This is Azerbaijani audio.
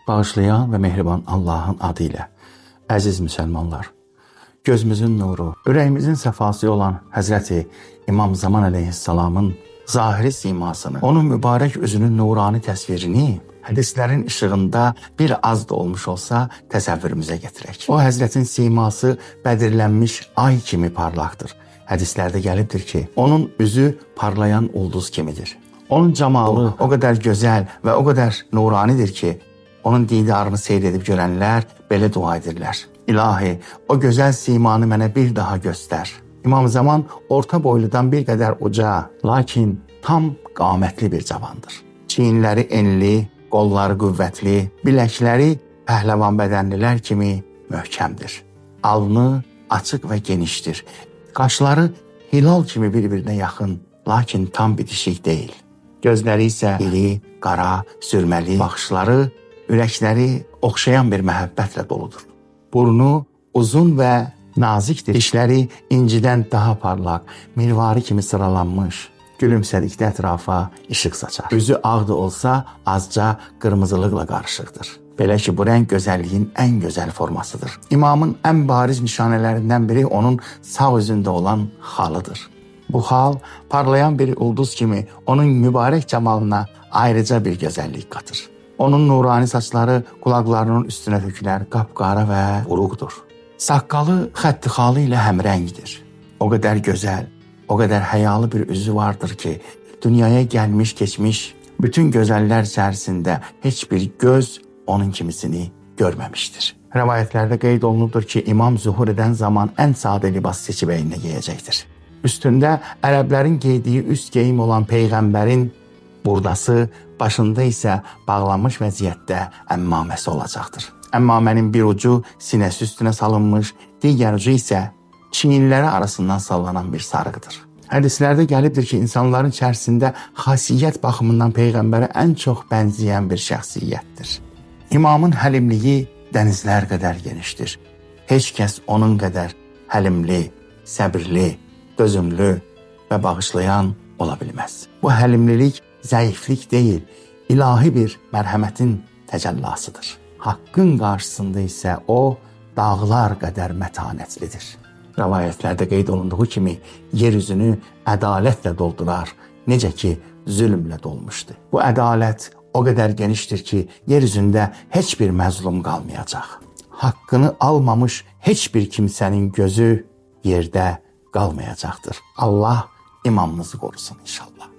Bağışlayan ve mehriban Allah'ın adıyla. Əziz müsəlmanlar, gözümüzün nuru, ürəyimizin səfası olan Həzrəti İmam Zaman əleyhissalamın zahiri simasını, onun mübarək özünün nurani təsvirini hədislərin işığında bir az da olmuş olsa təsəvvürümüzə gətirək. O Həzrətin siması bədirlənmiş ay kimi parlaqdır. Hədislərdə gəlibdir ki, onun üzü parlayan ulduz kimidir. Onun camalı o qədər gözəl və o qədər nuranidir ki, onun didarını seyr edib görənlər belə dua edirlər. İlahi, o gözəl simanı mənə bir daha göstər. İmam Zaman orta boyludan bir qədər uca, lakin tam qamətli bir cavandır. Çiyinləri enli, qolları qüvvətli, biləkləri pəhləvan bədənlilər kimi möhkəmdir. Alnı açıq və genişdir. Qaşları hilal kimi bir-birinə yaxın, lakin tam bitişik deyil. Gözləri isə iri, qara, sürməli, baxışları, ürəkləri oxşayan bir məhəbbətlə doludur. Burnu uzun və nazikdir. Dişləri incidən daha parlaq, mirvari kimi sıralanmış. Gülümsədikdə ətrafa işıq saçar. Üzü ağdı olsa azca qırmızılıqla qarışıqdır. Belə ki, bu rəng gözəlliyin ən gözəl formasıdır. İmamın ən bariz nişanələrindən biri onun sağ üzündə olan xalıdır. Bu xal parlayan bir ulduz kimi onun mübarək camalına ayrıca bir gözəllik qatır. Onun nurani saçları qulaqlarının üstünə tökülər, qapqara və buruqdur. Saqqalı xətti xalı ilə həmrəngdir. O qədər gözəl, o qədər həyalı bir üzü vardır ki, dünyaya gəlmiş keçmiş bütün gözəllər içərisində heç bir göz onun kimisini görməmişdir. Rəvayətlərdə qeyd olunubdur ki, imam zuhur edən zaman ən sadə libas seçib əyninə geyəcəkdir. Üstündə ərəblərin geydiyi üst geyim olan Peyğəmbərin burdası, başında isə bağlanmış vəziyyətdə əmmaməsi olacaqdır. Əmmamənin bir ucu sinəsi üstünə salınmış, digər ucu isə çiyinləri arasından sallanan bir sarıqdır. Hədislərdə gəlibdir ki, insanların içərisində xasiyyət baxımından Peyğəmbərə ən çox bənzəyən bir şəxsiyyətdir. İmamın həlimliyi dənizlər qədər genişdir. Heç kəs onun qədər həlimli, səbirli, dözümlü və bağışlayan ola bilməz. Bu həlimlilik zəiflik deyil, ilahi bir mərhəmətin təcəllasıdır. Haqqın qarşısında isə o, dağlar qədər mətanətlidir. Rəvayətlərdə qeyd olunduğu kimi, yeryüzünü ədalətlə doldurar, necə ki, zülmlə dolmuşdu. Bu ədalət o qədər genişdir ki, yeryüzündə heç bir məzlum qalmayacaq. Haqqını almamış heç bir kimsənin gözü yerdə qalmayacaqdır. Allah imamımızı qorusun inşallah.